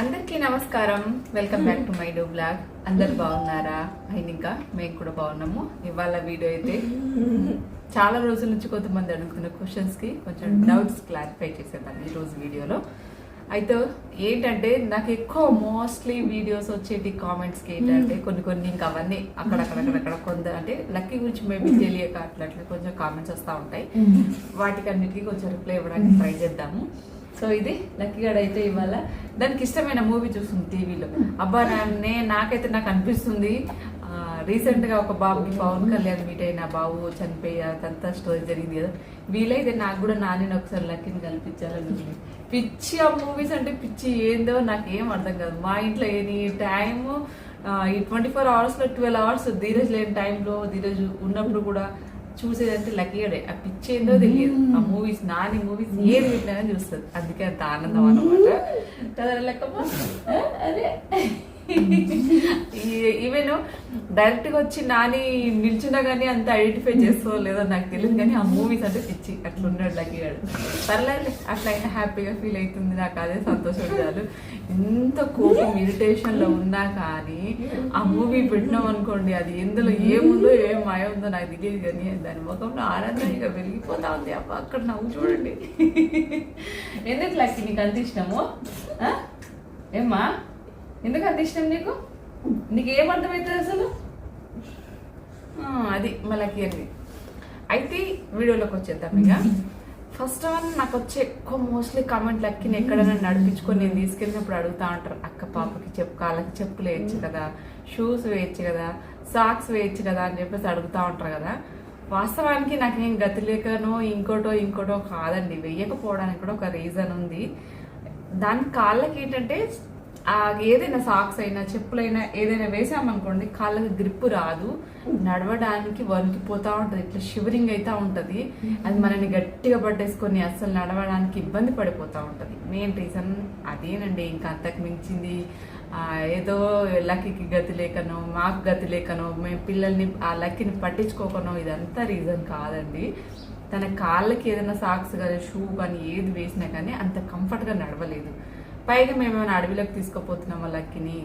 అందరికీ నమస్కారం. Welcome back to my do blog. అందరు బాగున్నారా? ఇంకా మేము కూడా బాగున్నాము. ఇవాళ వీడియో అయితే చాలా రోజుల నుంచి కొంతమంది అడుగుతున్న క్వశ్చన్స్ కి కొంచెం డౌట్స్ క్లారిఫై చేసేద్దాం ఈ రోజు వీడియోలో. అయితే ఏంటంటే నాకు ఎక్కువ మోస్ట్లీ వీడియోస్ వచ్చేటి కామెంట్స్ కి ఏంటంటే కొన్ని ఇంకా అవన్నీ అక్కడక్కడ కొంత అంటే లక్కీ గురించి మేబీ తెలియక అట్లా కొంచెం కామెంట్స్ వస్తూ ఉంటాయి. వాటికన్నిటికీ కొంచెం రిప్లై ఇవ్వడానికి ట్రై చేద్దాము. సో ఇది లక్కీ గడ్ అయితే ఇవాళ దానికి ఇష్టమైన మూవీ చూస్తుంది టీవీలో. అబ్బా నాకైతే నాకు అనిపిస్తుంది రీసెంట్ గా ఒక బాబుకి పవన్ కళ్యాణ్ మీట్ అయిన బాబు చనిపోయి అదంతా స్టోరీ జరిగింది కదా. వీలైతే నాకు కూడా నాని ఒకసారి లక్కీని కల్పించాలని పిచ్చి ఆ మూవీస్ అంటే పిచ్చి ఏందో నాకేం అర్థం కాదు. మా ఇంట్లో ఎనీ టైము ఈ 24 hours లో 12 hours ధీరజ్ లేని టైంలో ధీరజ్ ఉన్నప్పుడు కూడా చూసేదంటే లక్కీగాడే. ఆ పిచ్చి ఏందో తెలియదు. ఆ మూవీస్ నాని మూవీస్ ఏది పెట్టినా చూస్తుంది. అందుకే అంత ఆనందం అనమాట కదా లెక్కమ్మా. అదే ఈవెన్ డైరెక్ట్ గా వచ్చి నాని నిల్చున్నా గానీ అంత ఐడెంటిఫై చేస్తో లేదో నాకు తెలియదు, కానీ ఆ మూవీస్ అంటే పిచ్చి అట్లున్నాడు లక్కీగాడు. పర్లేదు అట్లా అయినా హ్యాపీగా ఫీల్ అవుతుంది. నాకు అదే సంతోషం చాలు. ఎంత కోపం ఇరిటేషన్ లో ఉన్నా కానీ ఆ మూవీ పెట్టినాం అనుకోండి, అది ఎందులో ఏముందో ఏం మాయ ఉందో నాకు తెలియదు, కానీ దాని ముఖంలో ఆనందంగా వెలిగిపోతా ఉంది. అబ్బా అక్కడ నవ్వు చూడండి. ఎందుకు లక్కీ నీకు అంత ఇష్టము? ఏమ్మా ఎందుకు అంత ఇష్టం నీకు? నీకేమర్థమవుతుంది అసలు? అది మళ్ళీ అయితే వీడియోలోకి వచ్చేద్దాం. ఇక ఫస్ట్ ఆఫ్ ఆల్ నాకు వచ్చే ఎక్కువ మోస్ట్లీ కామెంట్ లక్కీని ఎక్కడైనా నడిపించుకొని నేను తీసుకెళ్ళినప్పుడు అడుగుతా ఉంటారు, అక్క పాపకి కాళ్ళకి చెప్పులు వేయచ్చు కదా, షూస్ వేయచ్చు కదా, సాక్స్ వేయచ్చు కదా అని చెప్పేసి అడుగుతూ ఉంటారు కదా. వాస్తవానికి నాకేం గతి లేకనో ఇంకోటో కాదండి. వెయ్యకపోవడానికి కూడా ఒక రీజన్ ఉంది. దాని కాళ్ళకి ఏంటంటే ఏదైనా సాక్స్ అయినా చెప్పులైనా ఏదైనా వేసామనుకోండి కాళ్ళకి గ్రిప్ రాదు, నడవడానికి వణికిపోతా ఉంటుంది, ఇట్లా షివరింగ్ అయితే ఉంటుంది. అది మనని గట్టిగా పట్టేసుకొని అస్సలు నడవడానికి ఇబ్బంది పడిపోతూ ఉంటుంది. మెయిన్ రీజన్ అదేనండి. ఇంకా అంతకు మించింది ఏదో లక్కీకి గతి లేకనో మాకు గతి లేకనో మేము పిల్లల్ని ఆ లక్కీని పట్టించుకోకనో ఇదంతా రీజన్ కాదండి. తన కాళ్ళకి ఏదైనా సాక్స్ కానీ షూ కానీ ఏది వేసినా కానీ అంత కంఫర్ట్గా నడవలేదు. పైగా మేమేమైనా అడవిలోకి తీసుకుపోతున్నాము లక్కీని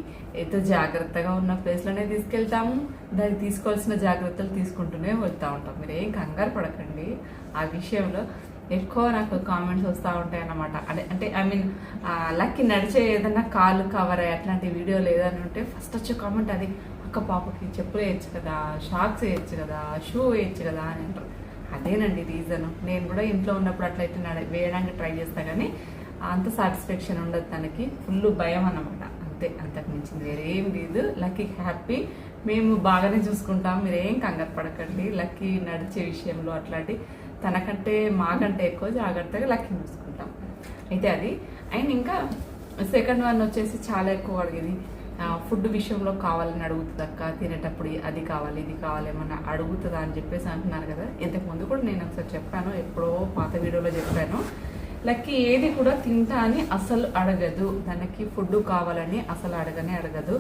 ఎంతో జాగ్రత్తగా ఉన్న ప్లేస్లోనే తీసుకెళ్తాము. దానికి తీసుకోవాల్సిన జాగ్రత్తలు తీసుకుంటూనే వెళ్తూ ఉంటాం. మీరు ఏం కంగారు పడకండి ఆ విషయంలో. ఎక్కువ నాకు కామెంట్స్ వస్తూ ఉంటాయి అన్నమాట. అంటే ఐ మీన్ లక్కీ నడిచే ఏదైనా కాలు కవర్ అయ్యి అట్లాంటి వీడియోలు ఏదైనా ఉంటే ఫస్ట్ వచ్చే కామెంట్ అది, అక్క పాపకి చెప్పులు వేయచ్చు కదా, షాక్స్ వేయచ్చు కదా, షూ వేయచ్చు కదా అని అంటారు. అదేనండి రీజను. నేను కూడా ఇంట్లో ఉన్నప్పుడు అట్లయితే వేయడానికి ట్రై చేస్తాను, కానీ అంత సాటిస్ఫాక్షన్ ఉండదు. తనకి ఫుల్ భయం అన్నమాట. అంతే, అంతకు మించింది వేరేం లేదు. లక్కీ హ్యాపీ, మేము బాగానే చూసుకుంటాం. మీరేం కంగారు పడకండి. లక్కీ నడిచే విషయంలో అట్లాంటి తనకంటే మాకంటే ఎక్కువ జాగ్రత్తగా లక్కీని చూసుకుంటాం. అయితే అది అండ్ ఇంకా సెకండ్ వన్ వచ్చేసి చాలా ఎక్కువ అడిగేది ఫుడ్ విషయంలో కావాలని అడుగుతుంది అక్క, తినేటప్పుడు అది కావాలి ఇది కావాలి ఏమన్నా అడుగుతుందా అని చెప్పేసి అంటున్నారు కదా. ఇంతకుముందు కూడా నేను ఒకసారి చెప్పాను, ఎప్పుడో పాత వీడియోలో చెప్పాను. లక్కీ ఏది కూడా తింటా అని అసలు అడగదు. తనకి ఫుడ్ కావాలని అసలు అడగదు.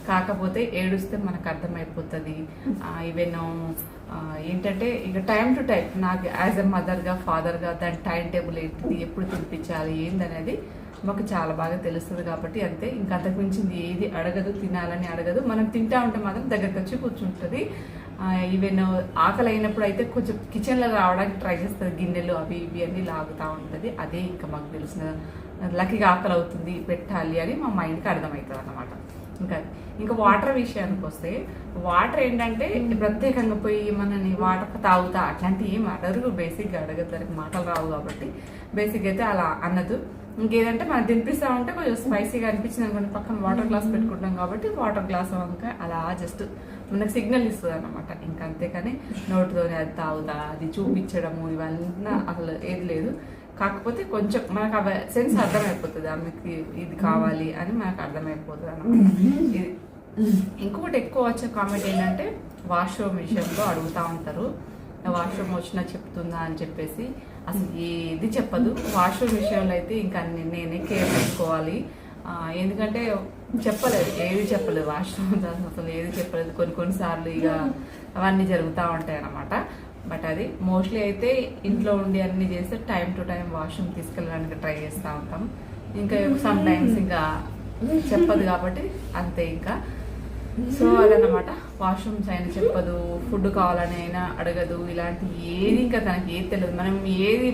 కాకపోతే ఏడుస్తే మనకు అర్థమైపోతుంది. ఈవెన్ ఏంటంటే ఇక టైం టు టైం నాకు యాజ్ ఎ మదర్గా ఫాదర్గా దాని టైం టేబుల్ ఏంటిది, ఎప్పుడు తినిపించాలి ఏందనేది మాకు చాలా బాగా తెలుస్తుంది. కాబట్టి అంతే, ఇంకా అంతకు మించింది ఏది అడగదు. తినాలని అడగదు. మనం తింటా ఉంటే మాత్రం దగ్గరకు వచ్చి కూర్చుంటుంది. ఈవెన్ ఆకలి అయినప్పుడు అయితే కొంచెం కిచెన్లో రావడానికి ట్రై చేస్తుంది. గిన్నెలు అవి ఇవి అన్నీ లాగుతూ ఉంటుంది. అదే ఇంకా మాకు తెలిసిన లక్కీగా ఆకలి అవుతుంది పెట్టాలి అని మా మైండ్కి అర్థమవుతుంది అన్నమాట. ఇంకా వాటర్ విషయానికి వస్తే, వాటర్ ఏంటంటే ప్రత్యేకంగా పోయి మనని వాటర్ తాగుతా అట్లాంటివి ఏం అడగరు. బేసిక్గా అడగదు, దానికి మాటలు రావు కాబట్టి బేసిక్గా అయితే అలా అన్నదు. ఇంకేదంటే మనం తినిపిస్తా ఉంటే కొంచెం స్పైసీగా అనిపించింది అనుకోండి, పక్కన వాటర్ గ్లాస్ పెట్టుకుంటాం కాబట్టి వాటర్ గ్లాస్ ఇంకా అలా జస్ట్ మనకు సిగ్నల్ ఇస్తుంది అన్నమాట. ఇంకా అంతేకాని నోటితోనే అది తాగుతా అది చూపించడము ఇవన్నీ అసలు ఏది లేదు. కాకపోతే కొంచెం మనకు ఆ సెన్స్ అర్థమైపోతుంది, ఆమెకి ఇది కావాలి అని మనకు అర్థమైపోతుంది అన్నమాట. ఇది ఇంకొకటి ఎక్కువ వచ్చే కామెంట్ ఏంటంటే వాష్రూమ్ విషయంలో అడుగుతూ ఉంటారు. వాష్రూమ్ వచ్చినా చెప్తుందా అని చెప్పేసి. అసలు ఏది చెప్పదు. వాష్రూమ్ విషయంలో అయితే ఇంకా నేనే కేర్ తీసుకోవాలి. ఎందుకంటే ఏది చెప్పలేదు వాష్రూమ్ అసలు ఏది చెప్పలేదు. కొన్నిసార్లు ఇక అవన్నీ జరుగుతూ ఉంటాయి అన్నమాట. బట్ అది మోస్ట్లీ అయితే ఇంట్లో ఉండి అన్ని చేస్తే టైం టు టైం వాష్రూమ్ తీసుకెళ్ళడానికి ట్రై చేస్తూ ఉంటాం. ఇంకా సమ్ టైమ్స్ ఇంకా చెప్పదు కాబట్టి అంతే ఇంకా. సో అదన్నమాట. వాష్రూమ్స్ అయినా చెప్పదు, ఫుడ్ కావాలని అయినా అడగదు, ఇలాంటి ఏది ఇంకా తనకి ఏది తెలియదు. మనం ఏది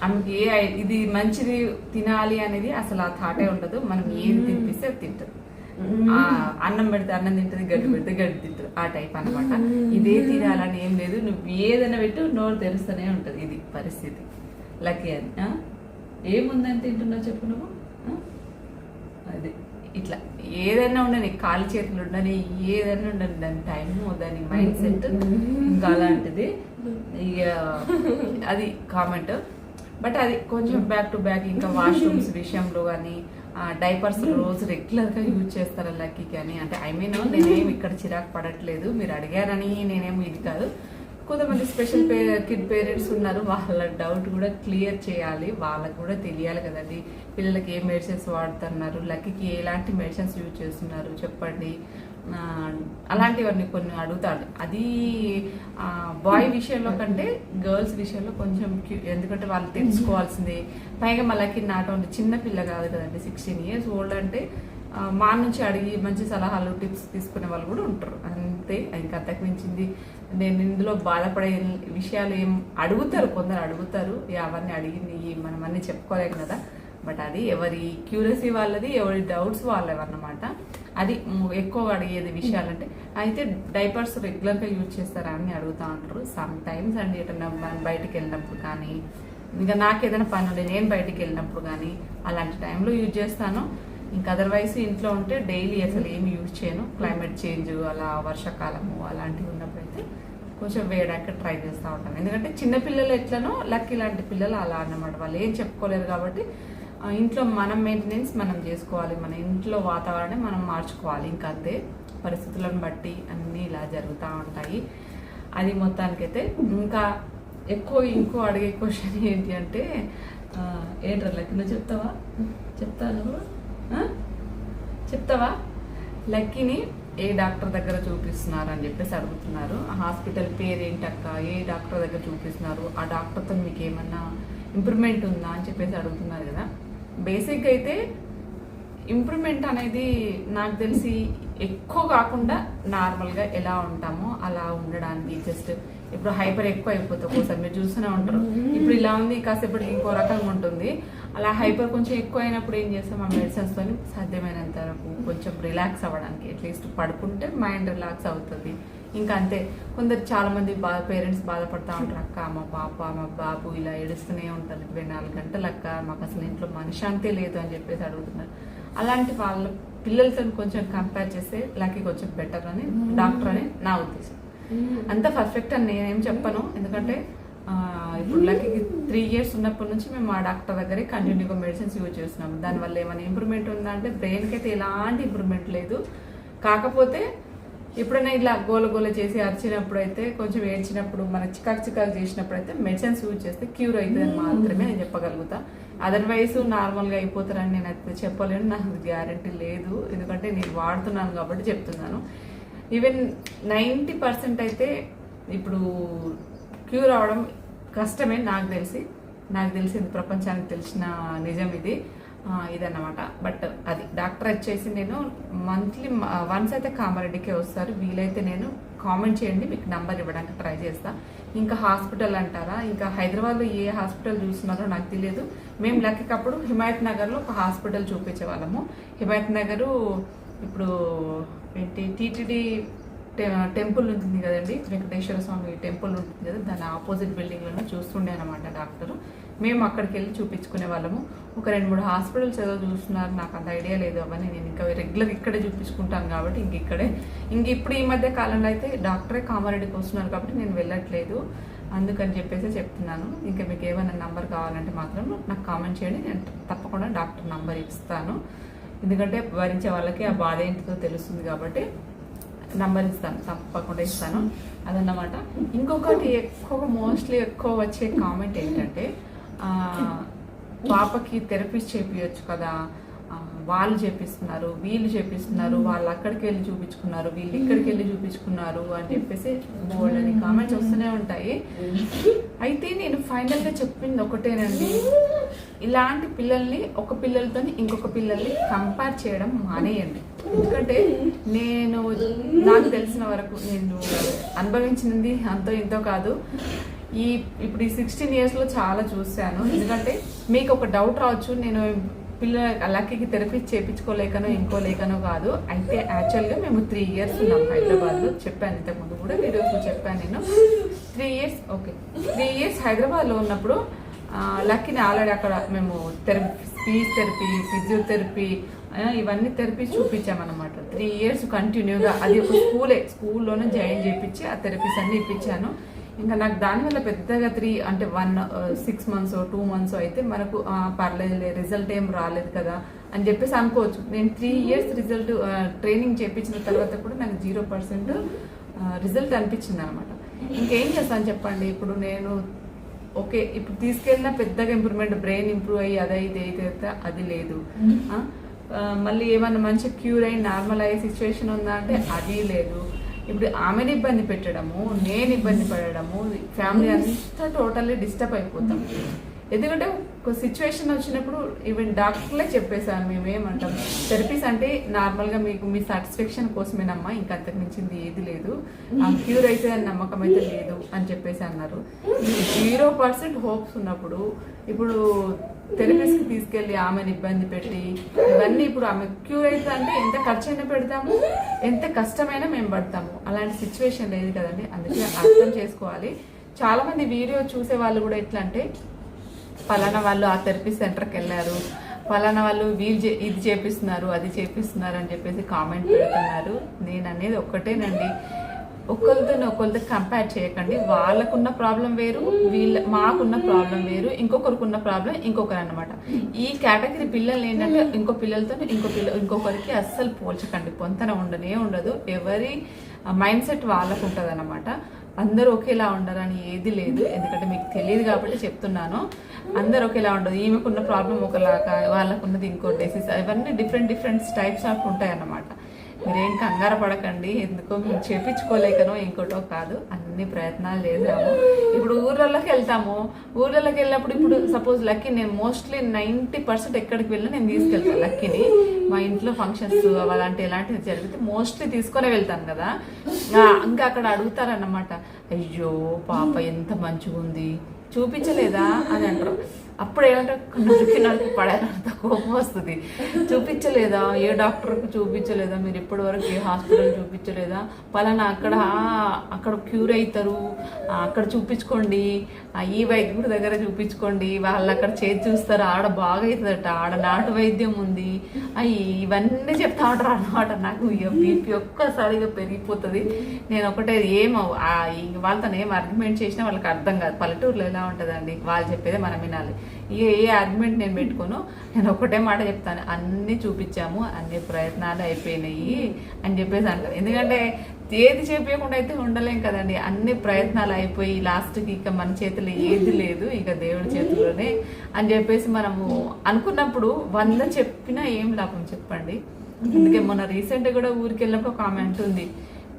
ఆమెకి ఇది మంచిది తినాలి అనేది అసలు ఆ థాటే ఉండదు. మనం ఏది తినిపిస్తే అది తింటది. అన్నం పెడితే అన్నం తింటది, గడ్డి పెడితే గడ్డి తింటది, ఆ టైప్ అనమాట. ఇదే తినాలని ఏం లేదు, నువ్వు ఏదైనా పెట్టు నోరు తెరుస్తూనే ఉంటది. ఇది పరిస్థితి లక్కీ అని. ఏముందని తింటున్నావు చెప్పు నువ్వు. అది ఇట్లా ఏదైనా ఉండని, కాలి చేతులు ఉండని, ఏదైనా ఉండని, దాని టైము దాని మైండ్ సెట్ ఇంకా అలాంటిది. ఇక అది కామెంట్. బట్ అది కొంచెం బ్యాక్ టు బ్యాక్. ఇంకా వాష్రూమ్స్ విషయంలో కానీ డైపర్స్ రోజు రెగ్యులర్గా యూజ్ చేస్తారు లక్కీకి అని. అంటే ఐ మీన్ నేనేం ఇక్కడ చిరాకు పడట్లేదు, మీరు అడిగారని నేనేం ఇది కాదు. కొంతమంది స్పెషల్ కిడ్ పేరెంట్స్ ఉన్నారు, వాళ్ళ డౌట్ కూడా క్లియర్ చేయాలి, వాళ్ళకు కూడా తెలియాలి కదండి. పిల్లలకి ఏ మెడిసిన్స్ వాడుతున్నారు, లక్కీకి ఎలాంటి మెడిసిన్స్ యూజ్ చేస్తున్నారు చెప్పండి, అలాంటివన్నీ కొన్ని అడుగుతాడు. అది బాయ్ విషయంలో కంటే గర్ల్స్ విషయంలో కొంచెం ఎందుకంటే వాళ్ళు తెలుసుకోవాల్సిందే. పైగా మళ్ళీ నాట్ ఓన్లీ చిన్న పిల్ల కాదు కదండి, 16 years ఓల్డ్ అంటే మా నుంచి అడిగి మంచి సలహాలు టిప్స్ తీసుకునే వాళ్ళు కూడా ఉంటారు. అంతే, ఇంకా అంతకు మించింది నేను ఇందులో బాధపడే విషయాలు ఏం అడుగుతారు, కొందరు అడుగుతారు, అవన్నీ అడిగింది మనం అన్నీ చెప్పుకోలేం కదా. బట్ అది ఎవరి క్యూరియసీ వాళ్ళది, ఎవరి డౌట్స్ వాళ్ళవన్నమాట. అది ఎక్కువ అడిగేది విషయాలంటే. అయితే డైపర్స్ రెగ్యులర్గా యూజ్ చేస్తారా అని అడుగుతూ ఉంటారు. సమ్ టైమ్స్ అండి ఎటన్నా బయటికి వెళ్ళినప్పుడు కానీ, ఇంకా నాకు ఏదైనా పని ఉండే నేను బయటికి వెళ్ళినప్పుడు కానీ అలాంటి టైంలో యూజ్ చేస్తాను. ఇంకా అదర్వైజ్ ఇంట్లో ఉంటే డైలీ అసలు ఏమి యూజ్ చేయను. క్లైమేట్ చేంజ్ అలా వర్షాకాలము అలాంటివి ఉన్నప్పుడు అయితే కొంచెం వేయడానికి ట్రై చేస్తూ ఉంటాను. ఎందుకంటే చిన్నపిల్లలు ఎట్లనో లక్కీ లాంటి పిల్లలు అలా అన్నమాట. వాళ్ళు ఏం చెప్పుకోలేరు కాబట్టి ఇంట్లో మనం మెయింటెనెన్స్ మనం చేసుకోవాలి, మన ఇంట్లో వాతావరణం మనం మార్చుకోవాలి. ఇంకా అంతే, పరిస్థితులను బట్టి అన్నీ ఇలా జరుగుతూ ఉంటాయి. అది మొత్తానికైతే. ఇంకా ఇంకో అడిగే క్వశ్చన్ ఏంటి అంటే, ఏంట్రా లక్కీ నువ్వు చెప్తావా? చెప్తావా లక్కీని ఏ డాక్టర్ దగ్గర చూపిస్తున్నారు అని చెప్పేసి అడుగుతున్నారు. ఆ హాస్పిటల్ పేరు ఏంటక్క, ఏ డాక్టర్ దగ్గర చూపిస్తున్నారు, ఆ డాక్టర్తో మీకు ఏమన్నా ఇంప్రూవ్మెంట్ ఉందా అని చెప్పేసి అడుగుతున్నారు కదా. బేసిక్గా అయితే ఇంప్రూవ్మెంట్ అనేది నాకు తెలిసి ఎక్కువ కాకుండా నార్మల్గా ఎలా ఉంటామో అలా ఉండడానికి, జస్ట్ ఇప్పుడు హైపర్ ఎక్కువ అయిపోతుంది ఒక్కోసారి, మీరు చూస్తూనే ఉంటారు. ఇప్పుడు ఇలా ఉంది, కాసేపటికి ఇంకో రకంగా ఉంటుంది. అలా హైపర్ కొంచెం ఎక్కువ అయినప్పుడు ఏం చేస్తాం, ఆ మెడిసిన్స్తో సాధ్యమైనంత వరకు కొంచెం రిలాక్స్ అవ్వడానికి, అట్లీస్ట్ పడుకుంటే మైండ్ రిలాక్స్ అవుతుంది. ఇంకా అంతే. కొందరు చాలామంది పేరెంట్స్ బాధపడుతూ ఉంటారు, అక్క మా పాప మా బాబు ఇలా ఏడుస్తూనే ఉంటారు 24 గంటలు అక్క, మాకు అసలు ఇంట్లో మనశ్శాంతి లేదు అని చెప్పేసి అడుగుతున్నారు. అలాంటి వాళ్ళ పిల్లలతో కొంచెం కంపేర్ చేస్తే లక్కీ కొంచెం బెటర్ అని డాక్టర్ అని నా ఉద్దేశం. అంత పర్ఫెక్ట్ అని నేనేం చెప్పను, ఎందుకంటే ఇప్పుడు లక్కీకి 3 years ఉన్నప్పటి నుంచి మేము ఆ డాక్టర్ దగ్గరే కంటిన్యూగా మెడిసిన్స్ యూజ్ చేస్తున్నాము. దానివల్ల ఏమైనా ఇంప్రూవ్మెంట్ ఉందా అంటే బ్రెయిన్కి అయితే ఎలాంటి ఇంప్రూవ్మెంట్ లేదు. కాకపోతే ఎప్పుడైనా ఇలా గోల చేసి అరిచినప్పుడు అయితే, కొంచెం ఏడ్చినప్పుడు, మన చికాకు చేసినప్పుడు అయితే మెడిసిన్స్ యూజ్ చేస్తే క్యూర్ అవుతుందని మాత్రమే నేను చెప్పగలుగుతా. అదర్వైజ్ నార్మల్గా అయిపోతారని నేను అయితే చెప్పలేను, నాకు గ్యారంటీ లేదు. ఎందుకంటే నేను వాడుతున్నాను కాబట్టి చెప్తున్నాను. ఈవెన్ 90% అయితే ఇప్పుడు క్యూర్ అవడం కష్టమే నాకు తెలిసింది, ప్రపంచానికి తెలిసిన నిజం ఇదన్నమాట. బట్ అది డాక్టర్ వచ్చేసి నేను మంత్లీ వన్స్ అయితే కామారెడ్డికే వస్తారు. వీలైతే నేను కామెంట్ చేయండి, మీకు నంబర్ ఇవ్వడానికి ట్రై చేస్తా. ఇంకా హాస్పిటల్ అంటారా, ఇంకా హైదరాబాద్లో ఏ హాస్పిటల్ చూస్తున్నారో నాకు తెలియదు. మేము లక్కీకప్పుడు హిమాయత్ నగర్లో ఒక హాస్పిటల్ చూపించే వాళ్ళము. హిమాయత్ నగరు ఇప్పుడు ఏంటి టీటీడీ టెంపుల్ ఉంటుంది కదండి, వెంకటేశ్వర స్వామి టెంపుల్ ఉంటుంది కదా, దాని ఆపోజిట్ బిల్డింగ్లను చూస్తుండే అనమాట డాక్టరు. మేము అక్కడికి వెళ్ళి చూపించుకునే వాళ్ళము. ఒక 2-3 హాస్పిటల్స్ ఏదో చూస్తున్నారు, నాకు అంత ఐడియా లేదు అవన్నీ. నేను ఇంకా రెగ్యులర్ ఇక్కడే చూపించుకుంటాను కాబట్టి ఇప్పుడు ఈ మధ్య కాలంలో అయితే డాక్టరే కామారెడ్డికి వస్తున్నారు కాబట్టి నేను వెళ్ళట్లేదు, అందుకని చెప్పేసి చెప్తున్నాను. ఇంకా మీకు ఏమైనా నంబర్ కావాలంటే మాత్రం నాకు కామెంట్ చేయండి, నేను తప్పకుండా డాక్టర్ నంబర్ ఇస్తాను. ఎందుకంటే భరించే వాళ్ళకి ఆ బాధ ఏంటిదో తెలుస్తుంది కాబట్టి నంబర్ ఇస్తాను, తప్పకుండా ఇస్తాను. అదన్నమాట. ఇంకొకటి మోస్ట్లీ ఎక్కువ వచ్చే కామెంట్ ఏంటంటే, పాపకి థెరపీస్ చేపించచ్చు కదా, వాళ్ళు చేపిస్తున్నారు, వీళ్ళు చేపిస్తున్నారు, వాళ్ళు అక్కడికి వెళ్ళి చూపించుకున్నారు, వీళ్ళు ఇక్కడికి వెళ్ళి చూపించుకున్నారు అని చెప్పేసి బోల్డ్ అని కామెంట్స్ వస్తూనే ఉంటాయి. అయితే నేను ఫైనల్గా చెప్పింది ఒకటేనండి, ఇలాంటి పిల్లల్ని ఒక పిల్లలతో ఇంకొక పిల్లల్ని కంపేర్ చేయడం మానేయండి. ఎందుకంటే నాకు తెలిసిన వరకు నేను అనుభవించింది అంతో ఇంతో కాదు. ఇప్పుడు ఈ 16 yearsలో చాలా చూశాను. ఎందుకంటే మీకు ఒక డౌట్ రావచ్చు, నేను లక్కీకి థెరపీ చేయించుకోలేకనో ఇంకోలేకనో కాదు. అయితే యాక్చువల్గా మేము 3 years ఉన్నాం హైదరాబాద్లో. చెప్పాను ఇంతకుముందు కూడా వీడియోస్లో చెప్పాను నేను. 3 years హైదరాబాద్లో ఉన్నప్పుడు లక్కీని ఆల్రెడీ అక్కడ మేము స్పీచ్ థెరపీ, ఫిజియోథెరపీ ఇవన్నీ థెరపీ చూపించామన్నమాట. 3 years కంటిన్యూగా. అది ఒక స్కూల్లోనే జాయిన్ చేయించి ఆ థెరపీస్ అన్నీ ఇప్పించాను. ఇంకా నాకు దానివల్ల పెద్దగా 6 months 2 months అయితే మనకు పర్లేదు, రిజల్ట్ ఏం రాలేదు కదా అని చెప్పేసి అనుకోవచ్చు. నేను 3 years రిజల్ట్ ట్రైనింగ్ చేయించిన తర్వాత కూడా నాకు 0% రిజల్ట్ అనిపించింది అనమాట. ఇంకేం చేస్తాను చెప్పండి. ఇప్పుడు నేను ఇప్పుడు తీసుకెళ్ళిన పెద్దగా ఇంప్రూవ్మెంట్, బ్రెయిన్ ఇంప్రూవ్ అయ్యి అదైతే అది లేదు. మళ్ళీ ఏమన్నా మంచి క్యూర్ అయ్యి నార్మల్ అయ్యే సిచ్యువేషన్ ఉందా అంటే అది లేదు. ఇప్పుడు ఆమెను ఇబ్బంది పెట్టడము, నేను ఇబ్బంది పడడము, ఫ్యామిలీ అంతా టోటల్లీ డిస్టర్బ్ అయిపోతాం. ఎందుకంటే ఒక సిచ్యువేషన్ వచ్చినప్పుడు ఈవెన్ డాక్టర్లే చెప్పేశాను, మేమేమంటాం థెరపీస్ అంటే నార్మల్గా మీ సాటిస్ఫాక్షన్ కోసమేనమ్మా, ఇంకా అంతకు మించింది ఏది లేదు, క్యూర్ అయితే అని నమ్మకం అయితే లేదు అని చెప్పేసి అన్నారు. 0% హోప్స్ ఉన్నప్పుడు ఇప్పుడు థెరపీస్కి తీసుకెళ్ళి ఆమెను ఇబ్బంది పెట్టి ఇవన్నీ ఇప్పుడు ఆమె క్యూర్ అయితే అంటే ఎంత ఖర్చు అయినా పెడతాము, ఎంత కష్టమైనా మేము పడతాము. అలాంటి సిచ్యువేషన్ లేదు కదండి. అందుకే అర్థం చేసుకోవాలి. చాలా మంది వీడియో చూసే వాళ్ళు కూడా ఎట్లా అంటే పలానా వాళ్ళు ఆ థెరపీ సెంటర్కి వెళ్ళారు, పలానా వాళ్ళు ఇది చేపిస్తున్నారు, అది చేపిస్తున్నారు అని చెప్పేసి కామెంట్ పెడుతున్నారు. నేను అనేది ఒక్కటేనండి, ఒకరితో కంపేర్ చేయకండి. వాళ్ళకున్న ప్రాబ్లం వేరు, మాకున్న ప్రాబ్లం వేరు, ఇంకొకరికున్న ప్రాబ్లం ఇంకొకరు అనమాట. ఈ కేటగిరీ పిల్లలు ఏంటంటే ఇంకో పిల్లలతో ఇంకొకరికి అస్సలు పోల్చకండి. పొంతన ఉండదు. ఎవరి మైండ్ సెట్ వాళ్ళకు ఉంటుంది అనమాట. అందరూ ఒకేలా ఉండరని ఏది లేదు. ఎందుకంటే మీకు తెలియదు కాబట్టి చెప్తున్నాను. అందరు ఒకేలా ఉండదు. ఈమెకున్న ప్రాబ్లం ఒకలాగా, వాళ్ళకున్నది ఇంకో డిసీజ్, ఇవన్నీ డిఫరెంట్ టైప్స్ ఆఫ్ ఉంటాయి అన్నమాట. మీరేం కంగారు పడకండి. ఎందుకో మేము చేపించుకోలేకనో ఇంకోటో కాదు, అన్ని ప్రయత్నాలు చేసాము. ఇప్పుడు ఊర్లలోకి వెళ్ళినప్పుడు ఇప్పుడు సపోజ్ లక్కీ నేను మోస్ట్లీ 90% ఎక్కడికి వెళ్ళినా నేను తీసుకెళ్తాను లక్కీని. మా ఇంట్లో ఫంక్షన్స్ ఎలాంటివి జరిగితే మోస్ట్లీ తీసుకొని వెళ్తాను కదా. ఇంకా అక్కడ అడుగుతారన్నమాట, అయ్యో పాప ఎంత మంచిగా ఉంది, చూపించలేదా అని అంటారు. అప్పుడు ఏమంటారు, నరికి పడేంత కోపం వస్తుంది. చూపించలేదా, ఏ డాక్టర్కి చూపించలేదా, మీరు ఇప్పటి వరకు ఏ హాస్పిటల్ చూపించలేదా, పలానా అక్కడ క్యూర్ అవుతారు, అక్కడ చూపించుకోండి, ఈ వైద్యుడి దగ్గర చూపించుకోండి, వాళ్ళు అక్కడ చేతి చూస్తారు, ఆడ బాగా అవుతుందట, ఆడ నాటు వైద్యం ఉంది, ఇవన్నీ చెప్తా ఉంటారు అన్నమాట. నాకు బీపీ ఒక్కసారిగా పెరిగిపోతుంది. నేను ఒకటే వాళ్ళతో ఏం ఆర్గ్యుమెంట్ చేసినా వాళ్ళకి అర్థం కాదు. పల్లెటూరులో ఎలా ఉంటుందండి, వాళ్ళు చెప్పేదే మనం వినాలి. ఏ ఆర్గ్యుమెంట్ నేను పెట్టుకోను. నేను ఒకటే మాట చెప్తాను, అన్నీ చూపించాము, అన్ని ప్రయత్నాలు అయిపోయినాయి అని చెప్పేసి అంటారు. ఎందుకంటే ఏది చేపించకుండా అయితే ఉండలేం కదండి. అన్ని ప్రయత్నాలు అయిపోయి లాస్ట్కి ఇక మన చేతిలో ఏది లేదు, ఇక దేవుడి చేతిలోనే అని చెప్పేసి మనము అనుకున్నప్పుడు 100 చెప్పినా ఏం లాభం చెప్పండి. అందుకే మొన్న రీసెంట్గా కూడా ఊరికి వెళ్ళినప్పుడు ఒక ఆమె అంటుంది,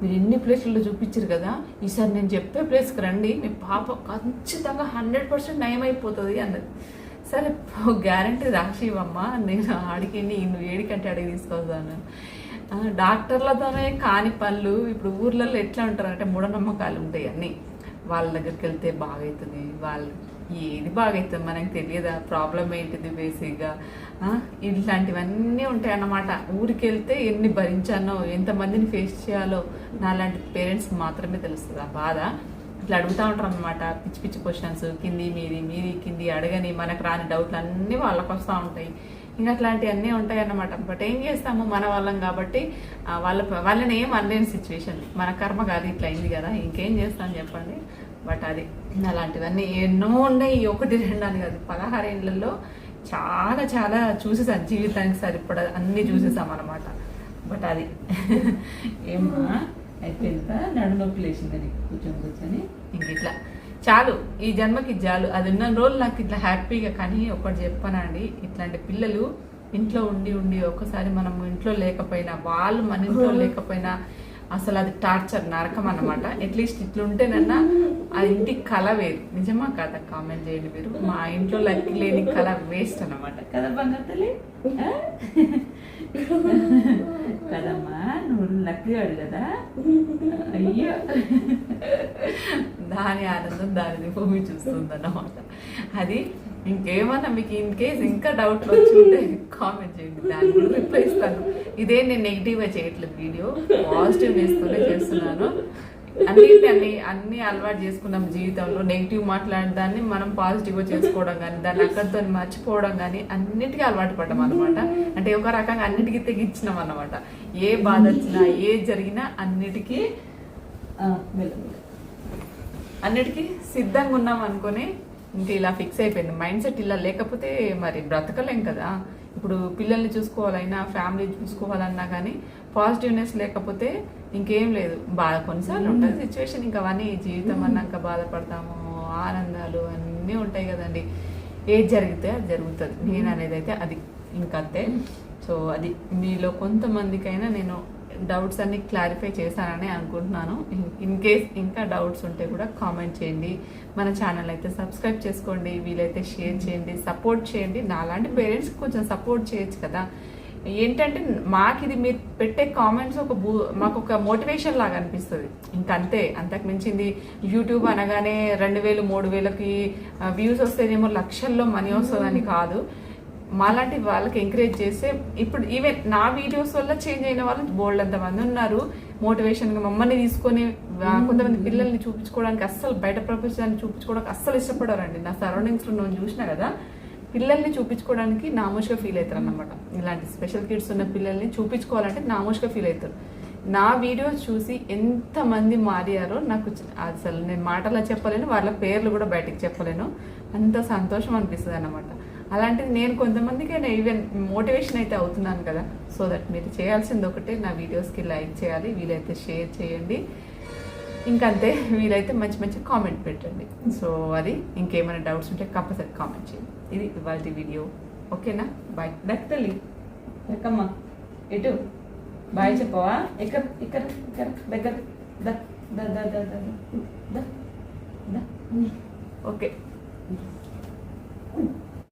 మీరు ఎన్ని ప్లేస్లలో చూపించారు కదా, ఈసారి నేను చెప్పే ప్లేస్కి రండి, మీ పాప ఖచ్చితంగా 100% నయం అయిపోతుంది అన్నది. సరే గ్యారంటీ రాసి ఇవ్వమ్మా, నేను ఆడికి నువ్వు ఏడికంటే అడిగి తీసుకొస్తాను. డాక్టర్లతోనే కాని పనులు ఇప్పుడు ఊర్లలో ఎట్లా ఉంటారంటే మూఢనమ్మకాలు ఉంటాయి అన్నీ. వాళ్ళ దగ్గరికి వెళ్తే బాగవుతుంది, వాళ్ళు ఏది బాగవుతుంది మనకు తెలియదా, ప్రాబ్లం ఏంటిది బేసిక్గా, ఇట్లాంటివన్నీ ఉంటాయి అన్నమాట. ఊరికి వెళ్తే ఎన్ని భరించానో, ఎంతమందిని ఫేస్ చేయాలో నాలాంటి పేరెంట్స్కి మాత్రమే తెలుస్తుంది ఆ బాధ. ఇట్లా అడుగుతూ ఉంటారు అనమాట, పిచ్చి క్వశ్చన్స్, కింది మీది కింది అడగని మనకు రాని డౌట్లు అన్నీ వాళ్ళకి వస్తూ ఉంటాయి. ఇంకా అట్లాంటివన్నీ ఉంటాయి అన్నమాట. బట్ ఏం చేస్తాము, మన వాళ్ళం కాబట్టి వాళ్ళని ఏం అనలేని సిచ్యువేషన్, మన కర్మ కాదు, ఇట్లా అయింది కదా, ఇంకేం చేస్తాను చెప్పండి. బట్ అది అలాంటివన్నీ ఎన్నో ఉన్నాయి, 1 2 అని కాదు, 16 ఏళ్లలో చాలా చాలా చూసేసాను. జీవితానికి సరిపడా అన్నీ చూసేసాం అనమాట. బట్ అది ఏమా అయిపోయిందా, నడునొప్పి లేచిందని కూర్చొని ఇంక ఇట్లా చాలు, ఈ జన్మకి చాలు. అది ఉన్న రోజులు నాకు ఇట్లా హ్యాపీగా. కానీ ఒకటి చెప్పానండి, ఇట్లాంటి పిల్లలు ఇంట్లో ఉండి ఒక్కసారి మనము ఇంట్లో లేకపోయినా, వాళ్ళు మన ఇంట్లో లేకపోయినా, అసలు అది టార్చర్, నరకం అన్నమాట. అట్లీస్ట్ ఇట్లుంటేనన్నా ఆ ఇంటి కళ వేరు. నిజమా కాదా కామెంట్ చేయండి మీరు. మా ఇంట్లో లక్కీ లేని కళ వేస్ట్ అన్నమాట కదా బంగారు తల్లి. కదమ్మా నువ్వు లక్కీ వాడు కదా. అయ్యో దాని ఆనందం దానిని భూమి చూస్తుంది అన్నమాట. అది ఇంకేమన్నా మీకు ఇన్ కేస్ ఇంకా డౌట్లు వచ్చి ఉంటే కామెంట్ చేయండి, దాని కూడా రిప్లై ఇస్తాను. ఇదే నేను నెగిటివ్గా చేయట్లేదు, వీడియో పాజిటివ్ వేస్తూనే చేస్తున్నాను. అన్ని అలవాటు చేసుకున్నాం జీవితంలో. నెగిటివ్ మాట్లాడడాన్ని మనం పాజిటివ్గా చేసుకోవడం కానీ, దాన్ని అక్కడితో మర్చిపోవడం కానీ అన్నిటికీ అలవాటు పడ్డాం అనమాట. అంటే ఒక రకంగా అన్నిటికీ తెగించినాం అన్నమాట. ఏ బాధ వచ్చినా ఏ జరిగినా అన్నిటికీ సిద్ధంగా ఉన్నాం అనుకుని ఇంకా ఇలా ఫిక్స్ అయిపోయింది మైండ్ సెట్. ఇలా లేకపోతే మరి బ్రతకలేం కదా. ఇప్పుడు పిల్లల్ని చూసుకోవాలన్నా, ఫ్యామిలీ చూసుకోవాలన్నా కానీ పాజిటివ్నెస్ లేకపోతే ఇంకేం లేదు. బాధ కొన్నిసార్లు ఉంటుంది సిచ్యువేషన్, ఇంకా అవన్నీ జీవితం అన్నాక బాధపడతాము, ఆనందాలు అన్నీ ఉంటాయి కదండి. ఏది జరిగితే అది జరుగుతుంది. నేను అనేది అయితే అది ఇంకంతే. సో అది మీలో కొంతమందికైనా నేను డౌట్స్ అన్ని క్లారిఫై చేశానని అనుకుంటున్నాను. ఇన్ కేస్ ఇంకా డౌట్స్ ఉంటే కూడా కామెంట్ చేయండి. మన ఛానల్ అయితే సబ్స్క్రైబ్ చేసుకోండి, వీలైతే షేర్ చేయండి, సపోర్ట్ చేయండి. నాలాంటి పేరెంట్స్కి కొంచెం సపోర్ట్ చేయొచ్చు కదా. ఏంటంటే మాకు ఇది మీరు పెట్టే కామెంట్స్ మాకు ఒక మోటివేషన్ లాగా అనిపిస్తుంది. ఇంకంతే, అంతకు మించింది. యూట్యూబ్ అనగానే 2000 3000కి వ్యూస్ వస్తేనేమో లక్షల్లో మనీ వస్తుందని కాదు. మాలాంటి వాళ్ళకి ఎంకరేజ్ చేస్తే, ఇప్పుడు ఈవెన్ నా వీడియోస్ వల్ల చేంజ్ అయిన వాళ్ళు బోల్డ్ అంతమంది ఉన్నారు. మోటివేషన్గా మమ్మల్ని తీసుకొని కొంతమంది పిల్లల్ని చూపించుకోవడానికి అస్సలు, బయట ప్రపంచాన్ని చూపించుకోవడానికి అస్సలు ఇష్టపడారండి. నా సరౌండింగ్స్లో నేను చూసినా కదా, పిల్లల్ని చూపించుకోవడానికి నామోష్గా ఫీల్ అవుతారు అన్నమాట. ఇలాంటి స్పెషల్ కిడ్స్ ఉన్న పిల్లల్ని చూపించుకోవాలంటే నామోష్గా ఫీల్ అవుతారు. నా వీడియోస్ చూసి ఎంతమంది మారారో నాకు అసలు నేను మాటల్లో చెప్పలేను, వాళ్ళ పేర్లు కూడా బయటకు చెప్పలేను. అంత సంతోషం అనిపిస్తుంది అన్నమాట. అలాంటిది నేను కొంతమందికి ఈవెన్ మోటివేషన్ అయితే అవుతున్నాను కదా. సో దట్ మీరు చేయాల్సింది ఒకటే, నా వీడియోస్కి లైక్ చేయాలి, వీలైతే షేర్ చేయండి, ఇంకంతే. వీలైతే మంచి మంచి కామెంట్ పెట్టండి. సో అది ఇంకేమైనా డౌట్స్ ఉంటే కంపల్సరీ కామెంట్ చేయండి. ఇది ఇవాళ వీడియో. ఓకేనా? బాయ్. దక్కలి ఎక్కమ్మా, ఎటు బాయ్ చెప్పవా? ఇక్కడ ఇక్కడ ఇక్కడ దగ్గర ఓకే.